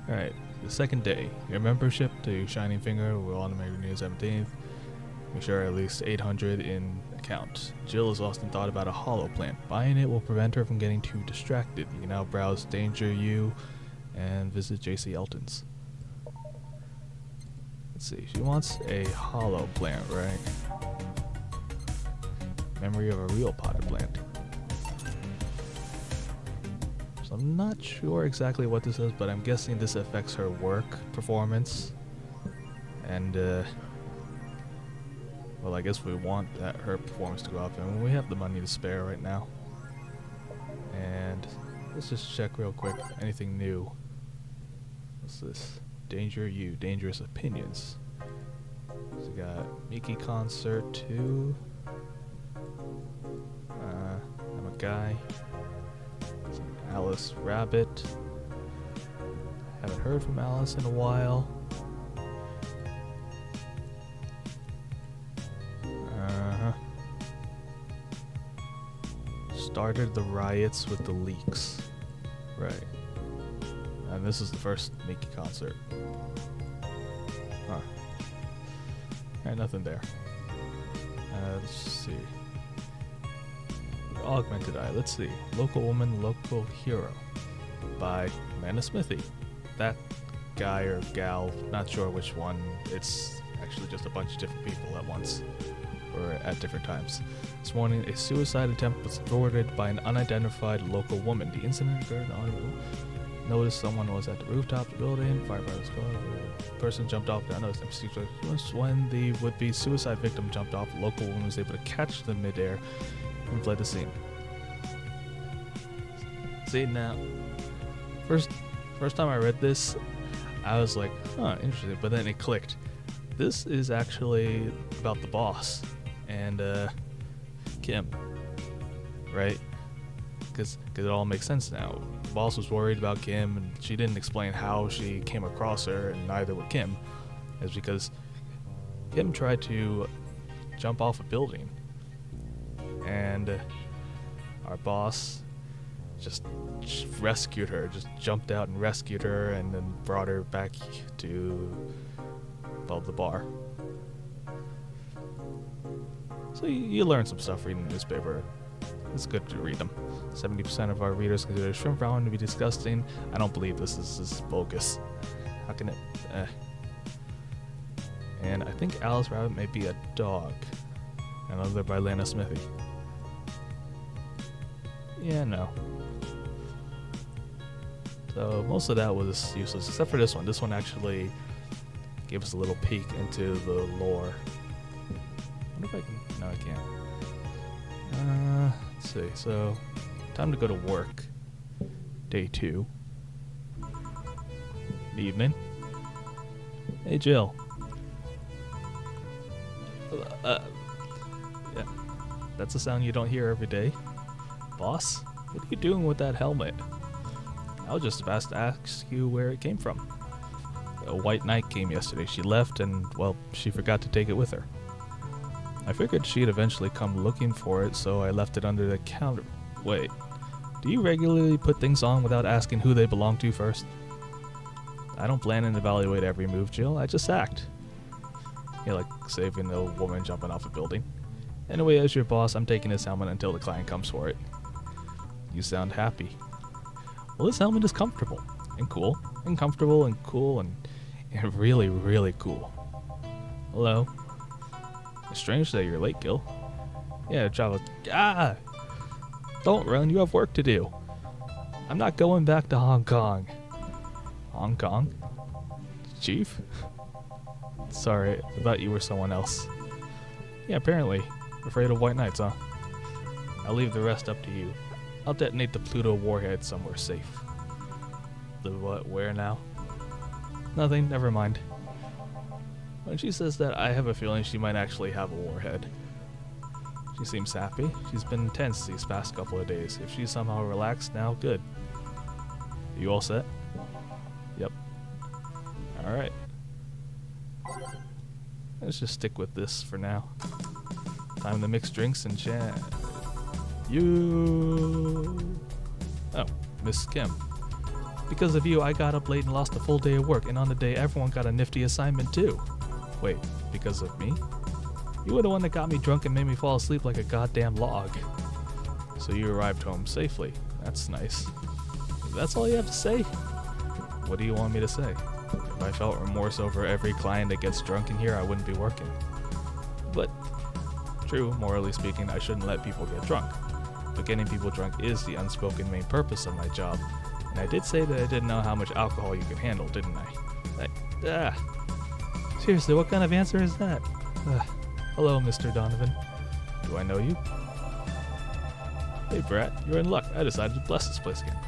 Alright, the second day. Your membership to Shining Finger will automatically renew 17th. Make sure at least 800 in account. Jill has often thought about a hollow plant. Buying it will prevent her from getting too distracted. You can now browse Danger U and visit JC Elton's. Let's see, she wants a hollow plant, right? Memory of a real potted plant. So I'm not sure exactly what this is, but I'm guessing this affects her work performance. And, well, I guess we want her performance to go up, and we have the money to spare right now. And let's just check real quick. Anything new? What's this? Danger U, Dangerous Opinions. So we got Mickey Concert 2. I'm a Guy. Alice Rabbit. Haven't heard from Alice in a while. Started the riots with the leaks. Right. And this is the first Mickey concert. Huh. Alright, nothing there. Let's see. Augmented Eye. Let's see. Local Woman, Local Hero by Amanda Smithy. That guy or gal, not sure which one. It's actually just a bunch of different people at once or at different times. This morning, a suicide attempt was thwarted by an unidentified local woman. The incident occurred on noticed someone was at the rooftop of the building. Firefighters called. The person jumped off. I noticed when the would-be suicide victim jumped off, the local woman was able to catch them midair and fled the scene. See, now, first time I read this, I was like, huh, interesting, but then it clicked. This is actually about the boss and Kim, right? Because it all makes sense now. The boss was worried about Kim, and she didn't explain how she came across her, and neither would Kim. It's because Kim tried to jump off a building, and our boss just rescued her, just jumped out and rescued her, and then brought her back to, well, the bar. So you learn some stuff reading the newspaper. It's good to read them. 70% of our readers consider shrimp ramen to be disgusting. I don't believe this is bogus. How can it? And I think Alice Rabbit may be a dog. Another by Lana Smithy. Yeah, no. So most of that was useless, except for this one. This one actually gave us a little peek into the lore. I wonder if I can. No, I can't. Let's see. So, time to go to work. Day 2. Evening. Hey, Jill. Yeah. That's a sound you don't hear every day. Boss, what are you doing with that helmet? I was just about to ask you where it came from. A white knight came yesterday. She left and, well, she forgot to take it with her. I figured she'd eventually come looking for it, so I left it under the counter. Wait, do you regularly put things on without asking who they belong to first? I don't plan and evaluate every move, Jill. I just act. Yeah, like saving a woman jumping off a building. Anyway, as your boss, I'm taking this helmet until the client comes for it. You sound happy. Well, this helmet is comfortable and cool, and comfortable and cool and really, really cool. Hello. It's strange that you're late, Gil. Yeah, travel. Ah! Don't run, you have work to do. I'm not going back to Hong Kong. Hong Kong? Chief? Sorry, I thought you were someone else. Yeah, apparently. Afraid of white knights, huh? I'll leave the rest up to you. I'll detonate the Pluto warhead somewhere safe. The what? Where now? Nothing, never mind. When she says that, I have a feeling she might actually have a warhead. She seems happy. She's been tense these past couple of days. If she's somehow relaxed now, good. You all set? Yep. Alright. Let's just stick with this for now. Time to mix drinks and chat. You. Oh, Miss Kim. Because of you, I got up late and lost a full day of work, and on the day, everyone got a nifty assignment too. Wait, because of me? You were the one that got me drunk and made me fall asleep like a goddamn log. So you arrived home safely. That's nice. That's all you have to say? What do you want me to say? If I felt remorse over every client that gets drunk in here, I wouldn't be working. But, true, morally speaking, I shouldn't let people get drunk. But getting people drunk is the unspoken main purpose of my job. And I did say that I didn't know how much alcohol you could handle, didn't I? Seriously, what kind of answer is that? Hello, Mr. Donovan. Do I know you? Hey, Brat, you're in luck. I decided to bless this place again.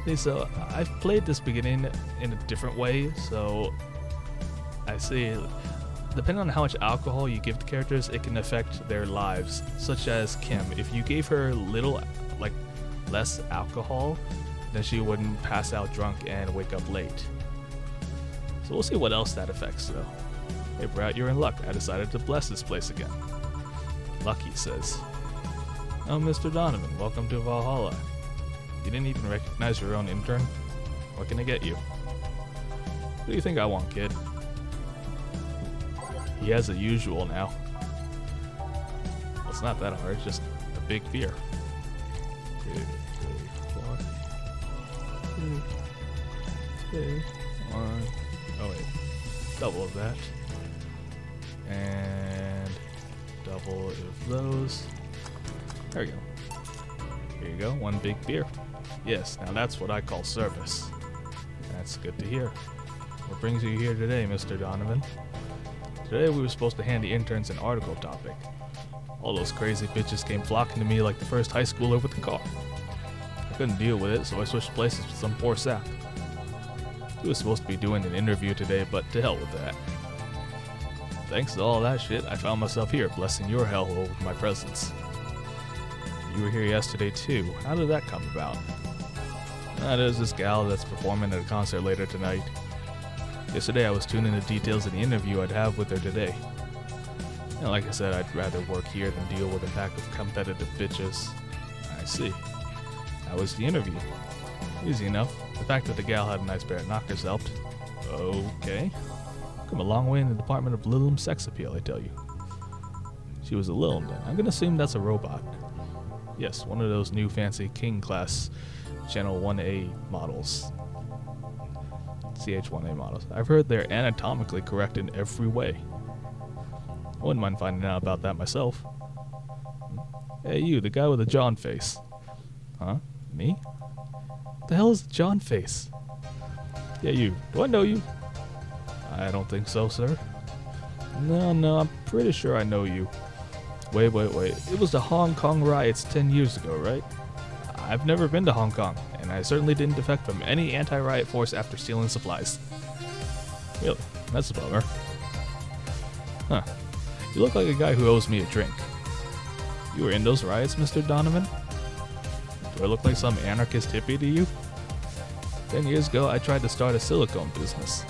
Okay, so I've played this beginning in a different way, so I see. Depending on how much alcohol you give to characters, it can affect their lives. Such as Kim, if you gave her less alcohol, then she wouldn't pass out drunk and wake up late. So we'll see what else that affects, though. Hey, Brat, you're in luck. I decided to bless this place again. Lucky says, "Oh, Mr. Donovan, welcome to Valhalla. You didn't even recognize your own intern? What can I get you?" What do you think I want, kid? He has a usual now. Well, it's not that hard, it's just a big beer. 2, 3, 4. 2, 3, 1. Oh wait, double of that. And double of those. There we go. Here you go, 1 big beer. Yes, now that's what I call service. That's good to hear. What brings you here today, Mr. Donovan? Today we were supposed to hand the interns an article topic. All those crazy bitches came flocking to me like the first high schooler with a car. I couldn't deal with it, so I switched places with some poor sap. He was supposed to be doing an interview today, but to hell with that. Thanks to all that shit, I found myself here, blessing your hellhole with my presence. You were here yesterday too. How did that come about? There's this gal that's performing at a concert later tonight. Yesterday I was tuning the details of the interview I'd have with her today. And like I said, I'd rather work here than deal with a pack of competitive bitches. I see. How was the interview? Easy enough. The fact that the gal had a nice pair of knockers helped. Okay. Come a long way in the department of Lilum sex appeal, I tell you. She was a Lilum then. I'm gonna assume that's a robot. Yes, one of those new fancy King class Channel 1A models. CH1A models. I've heard they're anatomically correct in every way. I wouldn't mind finding out about that myself. Hey you, the guy with the John face. Huh? Me? What the hell is the John face? Yeah, you. Do I know you? I don't think so, sir. No, I'm pretty sure I know you. Wait. It was the Hong Kong riots 10 years ago, right? I've never been to Hong Kong, and I certainly didn't defect from any anti-riot force after stealing supplies. Really? That's a bummer. Huh. You look like a guy who owes me a drink. You were in those riots, Mr. Donovan? Do I look like some anarchist hippie to you? 10 years ago, I tried to start a silicone business.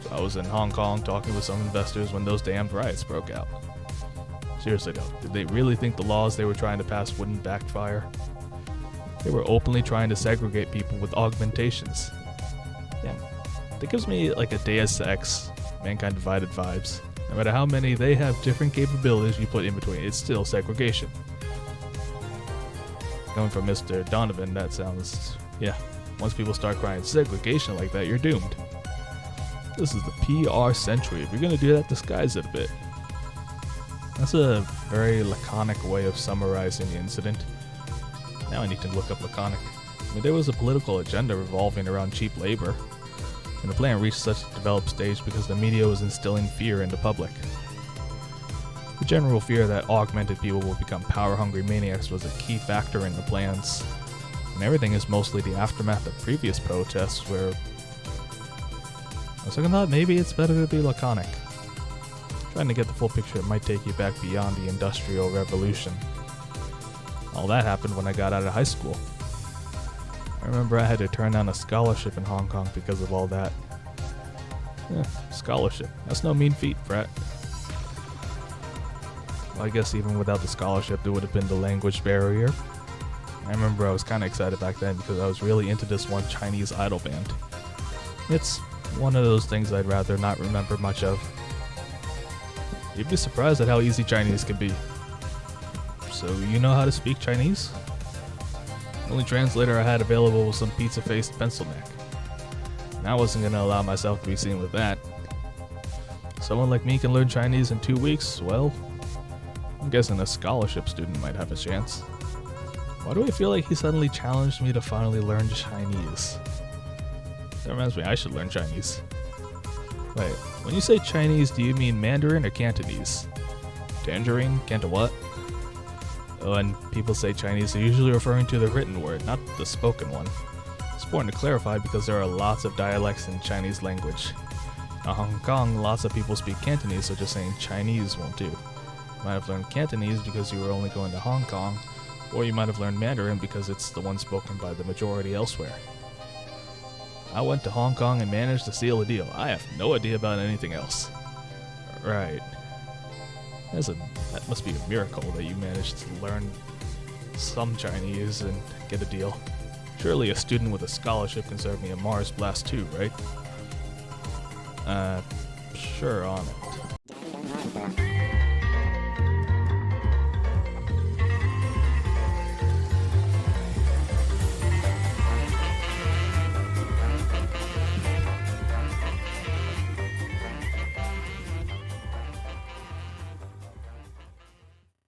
So I was in Hong Kong talking with some investors when those damned riots broke out. Seriously though, did they really think the laws they were trying to pass wouldn't backfire? They were openly trying to segregate people with augmentations. Damn, that gives me like a Deus Ex, Mankind Divided vibes. No matter how many they have different capabilities you put in between, it's still segregation. Coming from Mr. Donovan, that sounds, yeah, once people start crying segregation like that, you're doomed. This is the PR century. If you're gonna do that, disguise it a bit. That's a very laconic way of summarizing the incident. Now I need to look up laconic. I mean, there was a political agenda revolving around cheap labor, and the plan reached such a developed stage because the media was instilling fear in the public. The general fear that augmented people will become power-hungry maniacs was a key factor in the plans, and everything is mostly the aftermath of previous protests where... On second thought, maybe it's better to be laconic. Trying to get the full picture, it might take you back beyond the Industrial Revolution. All that happened when I got out of high school. I remember I had to turn down a scholarship in Hong Kong because of all that. Scholarship. That's no mean feat, Brett. Well, I guess even without the scholarship, there would have been the language barrier. I remember I was kind of excited back then because I was really into this one Chinese idol band. It's one of those things I'd rather not remember much of. You'd be surprised at how easy Chinese can be. So you know how to speak Chinese? The only translator I had available was some pizza-faced pencil neck. And I wasn't going to allow myself to be seen with that. Someone like me can learn Chinese in 2 weeks, well, I'm guessing a scholarship student might have a chance. Why do I feel like he suddenly challenged me to finally learn Chinese? That reminds me, I should learn Chinese. Wait, when you say Chinese, do you mean Mandarin or Cantonese? Tangerine? Canto what? Oh, and people say Chinese, they're usually referring to the written word, not the spoken one. It's important to clarify because there are lots of dialects in Chinese language. In Hong Kong, lots of people speak Cantonese, so just saying Chinese won't do. You might have learned Cantonese because you were only going to Hong Kong, or you might have learned Mandarin because it's the one spoken by the majority elsewhere. I went to Hong Kong and managed to seal a deal. I have no idea about anything else. Right. That must be a miracle that you managed to learn some Chinese and get a deal. Surely a student with a scholarship can serve me a Mars Blast too, right? Sure, on it.